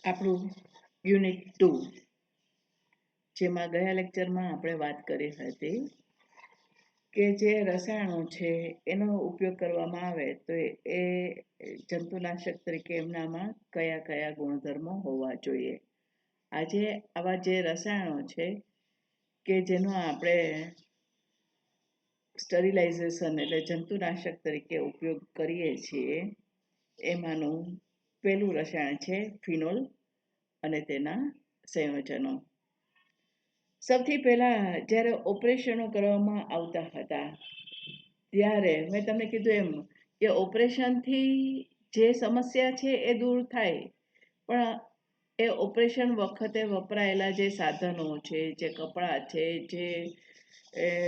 આપણું યુનિટ 2, જેમાં ગયા લેક્ચરમાં આપણે વાત કરી હતી કે જે રસાયણો છે એનો ઉપયોગ કરવામાં આવે તો એ જંતુનાશક તરીકે એમનામાં કયા કયા ગુણધર્મો હોવા જોઈએ. આજે આવા જે રસાયણો છે કે જેનો આપણે સ્ટરીલાઇઝેશન એટલે જંતુનાશક તરીકે ઉપયોગ કરીએ છીએ, એમાંનું પહેલું રસાયણ છે ફિનોલ અને તેના સંયોજનો. સૌથી પહેલા જ્યારે ઓપરેશનો કરવામાં આવતા હતા ત્યારે મેં તમને કીધું એમ કે ઓપરેશનથી જે સમસ્યા છે એ દૂર થાય, પણ એ ઓપરેશન વખતે વપરાયેલા જે સાધનો છે, જે કપડાં છે, જે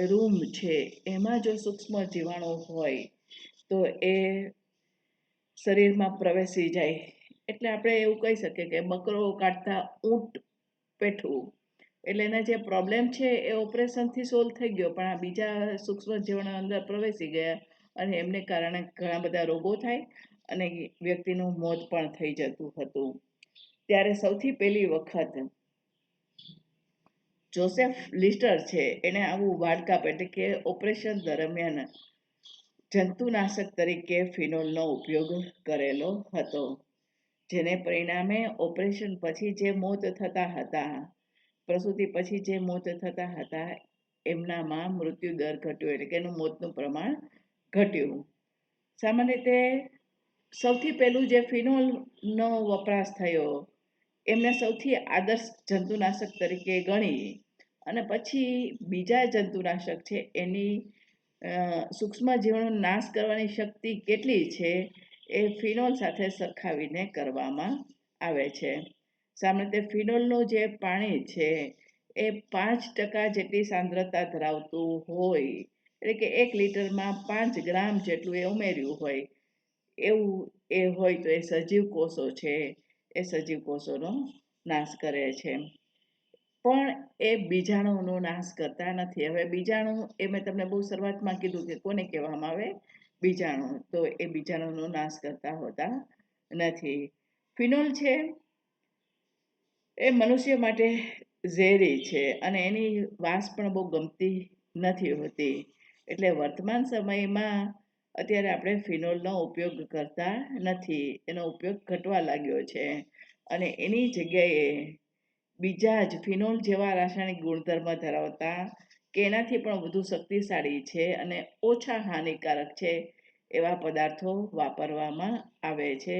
રૂમ છે, એમાં જો સૂક્ષ્મ જીવાણુ હોય તો એ શરીરમાં પ્રવેશી જાય. એટલે આપણે એવું કહી શકીએ કે બકરો કાઢતા ઊંટ પેઠું. એટલે એના જે પ્રોબ્લેમ છે એ ઓપરેશનથી સોલ્વ થઈ ગયો, પણ આ બીજા સૂક્ષ્મ જીવાણુ અંદર પ્રવેશી ગયા અને એમને કારણે ઘણા બધા રોગો થાય અને વ્યક્તિનું મોત પણ થઈ જતું હતું. ત્યારે સૌથી પહેલી વખત જોસેફ લિસ્ટર છે એણે આવું વાડકાપ એટલે કે ઓપરેશન દરમિયાન જંતુનાશક તરીકે ફિનોલનો ઉપયોગ કરેલો હતો, જેને પરિણામે ઓપરેશન પછી જે મોત થતા હતા, પ્રસૂતિ પછી જે મોત થતા હતા, એમનામાં મૃત્યુ દર ઘટ્યો, એટલે કે એનું મોતનું પ્રમાણ ઘટ્યું. સામાન્ય રીતે સૌથી પહેલું જે ફિનોલનો વપરાશ થયો એમને સૌથી આદર્શ જંતુનાશક તરીકે ગણી અને પછી બીજા જંતુનાશક છે એની સૂક્ષ્મ જીવાણુ નાશ કરવાની શક્તિ કેટલી છે એ ફિનોલ સાથે સરખાવીને કરવામાં આવે છે. સામાન્ય રીતે ફિનોલનું જે પાણી છે એ 5% જેટલી સાંદ્રતા ધરાવતું હોય, એટલે કે 1 લીટરમાં 5 ગ્રામ જેટલું એ ઉમેર્યું હોય એવું એ હોય તો એ સજીવ કોષો છે એ સજીવ કોષોનો નાશ કરે છે, પણ એ બીજાણુનો નાશ કરતા નથી. હવે બીજાણુ એ મેં તમને બહુ શરૂઆતમાં કીધું કે કોને કહેવામાં આવે, બીજાણુ. તો એ બીજાણુનો નાશ કરતા હોતા નથી. ફિનોલ છે એ મનુષ્ય માટે ઝેરી છે અને એની વાસ પણ બહુ ગમતી નથી હોતી. એટલે વર્તમાન સમયમાં અત્યારે આપણે ફિનોલનો ઉપયોગ કરતા નથી, એનો ઉપયોગ ઘટવા લાગ્યો છે અને એની જગ્યાએ બીજા જ ફિનોલ જેવા રાસાયણિક ગુણધર્મ ધરાવતા કે એનાથી પણ વધુ શક્તિશાળી છે અને ઓછા હાનિકારક છે એવા પદાર્થો વાપરવામાં આવે છે,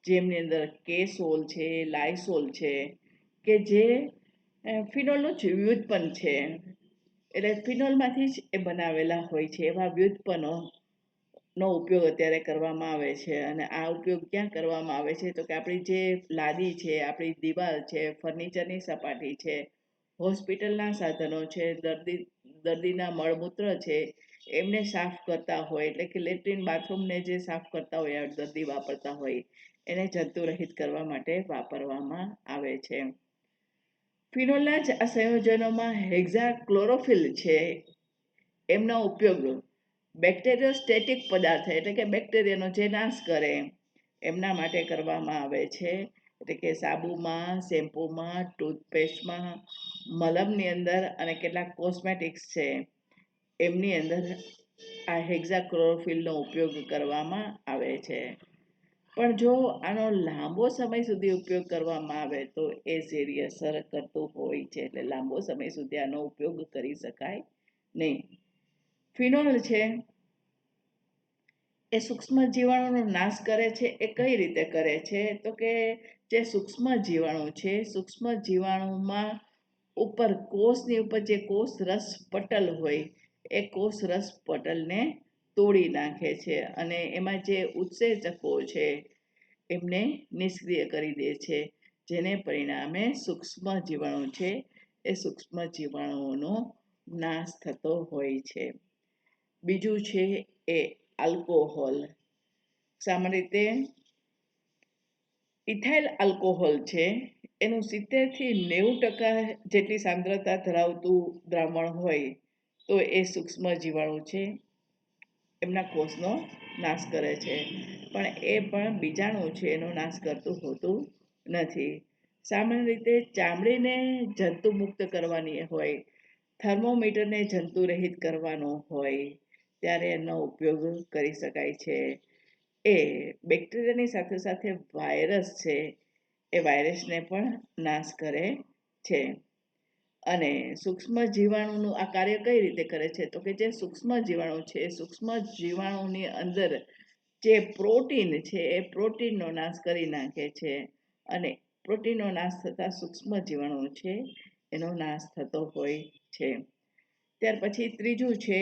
જેમની અંદર કેસોલ છે, લાયસોલ છે, કે જે ફિનોલનું જ વ્યુત્પન્ન છે. એટલે ફિનોલમાંથી જ એ બનાવેલા હોય છે. એવા વ્યુત્પન્નોનો ઉપયોગ અત્યારે કરવામાં આવે છે અને આ ઉપયોગ ક્યાં કરવામાં આવે છે તો કે આપણી જે લાદી છે, આપણી દિવાલ છે, ફર્નિચરની સપાટી છે, હોસ્પિટલના સાધનો છે, દર્દીના મળમૂત્ર છે એમને સાફ કરતા હોય, એટલે કે લેટ્રિન બાથરૂમને જે સાફ કરતા હોય દર્દી વાપરતા હોય એને જંતુરહિત કરવા માટે વાપરવામાં આવે છે. ફિનોલના જ આ સંયોજનોમાં હેક્ઝાક્લોરોફિલ છે એમનો ઉપયોગ બેક્ટેરિયોસ્ટેટિક પદાર્થ એટલે કે બેક્ટેરિયાનો જે નાશ કરે એમના માટે કરવામાં આવે છે. એટલે કે સાબુમાં, શેમ્પૂમાં, ટૂથપેસ્ટમાં, મલમની અંદર અને કેટલાક કોસ્મેટિક્સ છે એમની અંદર આ હેક્ઝાક્લોરોફિલનો ઉપયોગ કરવામાં આવે છે. પણ જો આનો લાંબો સમય સુધી ઉપયોગ કરવામાં આવે તો એ ઝેરી અસર કરતું હોય છે, એટલે લાંબો સમય સુધી આનો ઉપયોગ કરી શકાય નહીં. ફિનોલ છે એ સૂક્ષ્મ જીવાણુનો નાશ કરે છે. એ કઈ રીતે કરે છે તો કે જે સૂક્ષ્મ જીવાણુ છે, સૂક્ષ્મ જીવાણુમાં ઉપર કોષની ઉપર જે કોષ રસ પટલ હોય એ કોષ રસ પટલને તોડી નાખે છે અને એમાં જે ઉત્સેચકો છે એમને નિષ્ક્રિય કરી દે છે, જેને પરિણામે સૂક્ષ્મ જીવાણુ છે એ સૂક્ષ્મ જીવાણુઓનો નાશ થતો હોય છે. બીજું છે એ આલ્કોહોલ. સામાન્ય રીતે ઇથાઇલ આલ્કોહોલ છે એનું 70થી 90% જેટલી સાંદ્રતા ધરાવતું દ્રાવણ હોય તો એ સૂક્ષ્મ જીવાણુ છે એમના કોષનો નાશ કરે છે, પણ એ પણ બીજાણુ છે એનો નાશ કરતું હોતું નથી. સામાન્ય રીતે ચામડીને જંતુમુક્ત કરવાની હોય, થર્મોમીટરને જંતુરહિત કરવાનો હોય ત્યારે એનો ઉપયોગ કરી શકાય છે. એ બેક્ટેરિયાની સાથે સાથે વાયરસ છે એ વાયરસને પણ નાશ કરે છે. અને સૂક્ષ્મ જીવાણુનું આ કાર્ય કઈ રીતે કરે છે? તો કે જે સૂક્ષ્મ જીવાણુ છે એ સૂક્ષ્મ જીવાણુની અંદર જે પ્રોટીન છે એ પ્રોટીનનો નાશ કરી નાખે છે અને પ્રોટીનનો નાશ થતાં સૂક્ષ્મ જીવાણુ છે એનો નાશ થતો હોય છે. ત્યાર પછી ત્રીજું છે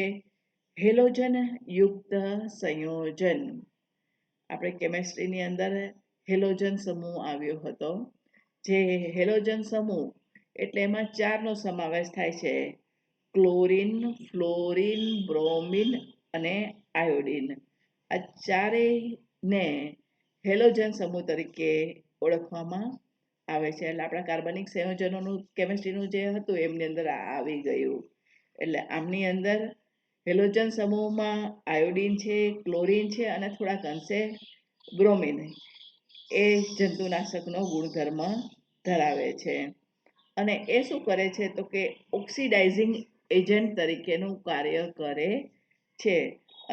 હેલોજન યુક્ત સંયોજન. આપણે કેમેસ્ટ્રીની અંદર હેલોજન સમૂહ આવ્યો હતો. જે હેલોજન સમૂહ એટલે એમાં ચારનો સમાવેશ થાય છે: ક્લોરીન, ફ્લોરીન, બ્રોમિન અને આયોડીન. આ ચારેયને હેલોજન સમૂહ તરીકે ઓળખવામાં આવે છે. એટલે આપણા કાર્બનિક સંયોજનોનું કેમેસ્ટ્રીનું જે હતું એમની અંદર આવી ગયું. એટલે આમની અંદર હેલોજન સમૂહમાં આયોડીન છે, ક્લોરીન છે અને થોડાક અંશે બ્રોમિન એ જંતુનાશકનો ગુણધર્મ ધરાવે છે. અને એ શું કરે છે? તો કે ઓક્સિડાઇઝિંગ એજન્ટ તરીકેનું કાર્ય કરે છે.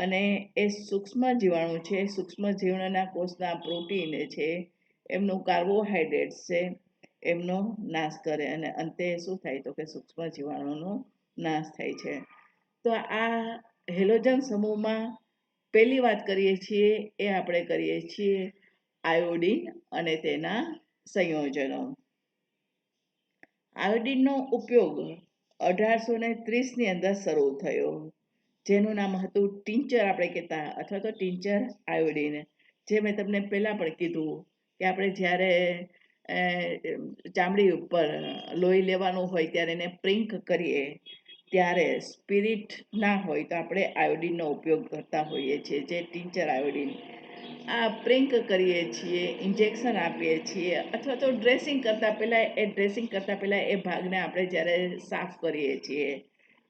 અને એ સૂક્ષ્મ જીવાણુ છે, સૂક્ષ્મ જીવાણુના કોષના પ્રોટીન છે, એમનું કાર્બોહાઈડ્રેટ્સ છે, એમનો નાશ કરે અને અંતે શું થાય? તો કે સૂક્ષ્મ જીવાણુનો નાશ થાય છે. તો આ હેલોજન સમૂહમાં પહેલી વાત કરીએ છીએ એ આપણે કરીએ છીએ આયોડીન અને તેના સંયોજનો. આયોડીનનો ઉપયોગ 1830ની અંદર શરૂ થયો, જેનું નામ હતું ટિંચર આપણે કહેતા, અથવા તો ટિંચર આયોડીન. જે મેં તમને પહેલાં પણ કીધું કે આપણે જ્યારે ચામડી ઉપર લોહી લેવાનું હોય ત્યારે એને પ્રિંક કરીએ ત્યારે સ્પિરિટ ના હોય તો આપણે આયોડીનનો ઉપયોગ કરતા હોઈએ છીએ, જે ટિંચર આયોડીન. આ પ્રિંક કરીએ છીએ, ઇન્જેક્શન આપીએ છીએ અથવા તો ડ્રેસિંગ કરતાં પહેલાં એ ભાગને આપણે જ્યારે સાફ કરીએ છીએ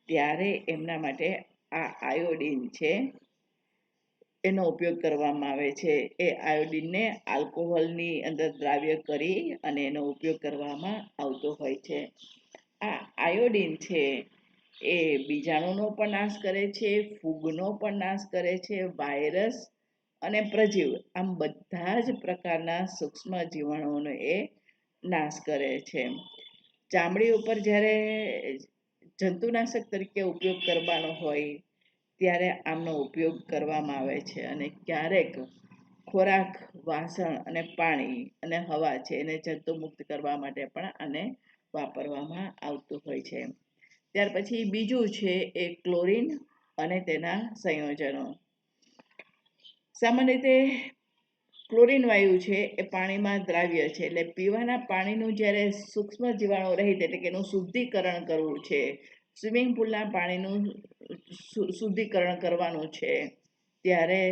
ત્યારે એમના માટે આ આયોડીન છે એનો ઉપયોગ કરવામાં આવે છે. એ આયોડીનને આલ્કોહોલની અંદર દ્રાવ્ય કરી અને એનો ઉપયોગ કરવામાં આવતો હોય છે. આ આયોડીન છે એ બીજાણુનો પણ નાશ કરે છે, ફૂગનો પણ નાશ કરે છે, વાયરસ અને પ્રજીવ આમ બધા જ પ્રકારના સૂક્ષ્મ જીવાણુઓનો એ નાશ કરે છે. ચામડી ઉપર જ્યારે જંતુનાશક તરીકે ઉપયોગ કરવાનો હોય ત્યારે આમનો ઉપયોગ કરવામાં આવે છે. અને ક્યારેક ખોરાક, વાસણ અને પાણી અને હવા છે એને જંતુમુક્ત કરવા માટે પણ આને વાપરવામાં આવતું હોય છે. ત્યાર પછી બીજું છે એ ક્લોરીન અને તેના સંયોજનો. સામાન્ય રીતે ક્લોરીન વાયુ છે એ પાણીમાં દ્રાવ્ય છે, એટલે પીવાના પાણીનું જ્યારે સૂક્ષ્મ જીવાણુ રહિત એટલે કે એનું શુદ્ધિકરણ કરવું છે, સ્વિમિંગ પુલના પાણીનું શુદ્ધિકરણ કરવાનું છે ત્યારે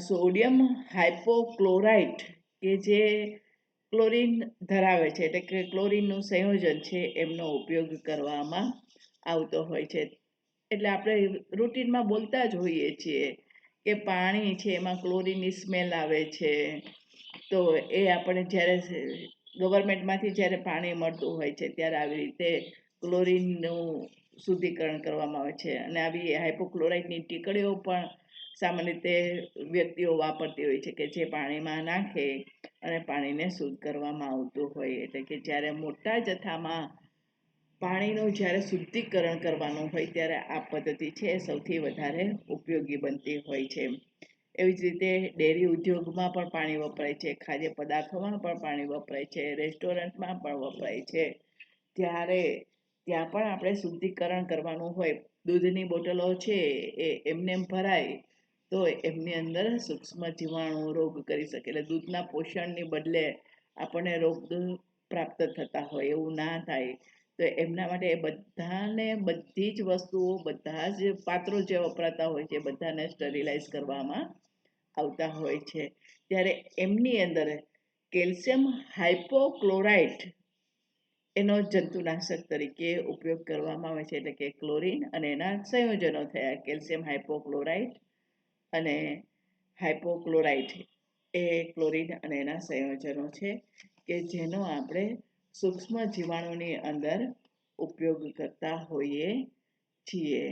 સોડિયમ હાઇપોક્લોરાઇટ કે જે ક્લોરીન ધરાવે છે એટલે કે ક્લોરીનનું સંયોજન છે એમનો ઉપયોગ કરવામાં આવતો હોય છે. એટલે આપણે રૂટીનમાં બોલતા જ હોઈએ છીએ કે પાણી છે એમાં ક્લોરીનની સ્મેલ આવે છે. તો એ આપણે જ્યારે ગવર્મેન્ટમાંથી જ્યારે પાણી મળતું હોય છે ત્યારે આવી રીતે ક્લોરીનનું શુદ્ધિકરણ કરવામાં આવે છે. અને આવી હાઇપોક્લોરાઇટની ટીકડીઓ પણ સામાન્ય રીતે વ્યક્તિઓ વાપરતી હોય છે કે જે પાણીમાં નાખે અને પાણીને શુદ્ધ કરવામાં આવતું હોય. એટલે કે જ્યારે મોટા જથ્થામાં પાણીનું જ્યારે શુદ્ધિકરણ કરવાનું હોય ત્યારે આ પદ્ધતિ છે એ સૌથી વધારે ઉપયોગી બનતી હોય છે. એવી જ રીતે ડેરી ઉદ્યોગમાં પણ પાણી વપરાય છે, ખાદ્ય પદાર્થોમાં પણ પાણી વપરાય છે, રેસ્ટોરન્ટમાં પણ વપરાય છે. ત્યારે ત્યાં પણ આપણે શુદ્ધિકરણ કરવાનું હોય, દૂધની બોટલો છે એ એમને ભરાય તો એમની અંદર સૂક્ષ્મ જીવાણુ રોગ કરી શકે, એટલે દૂધના પોષણની બદલે આપણને રોગ પ્રાપ્ત થતા હોય એવું ના થાય. તો એમના માટે બધાને બધી જ વસ્તુઓ, બધા જ પાત્રો જે વપરાતા હોય છે બધાને સ્ટરીલાઇઝ કરવામાં આવતા હોય છે. ત્યારે એમની અંદર કેલ્શિયમ હાઇપોક્લોરાઇટ એનો જંતુનાશક તરીકે ઉપયોગ કરવામાં આવે છે. એટલે કે ક્લોરીન અને એના સંયોજનો થયા કેલ્શિયમ હાઇપોક્લોરાઇટ અને હાઇપોક્લોરાઇટ એ ક્લોરીન અને એના સંયોજનો છે કે જેનો આપણે સૂક્ષ્મ જીવાણુની અંદર ઉપયોગ કરતા હોઈએ છીએ.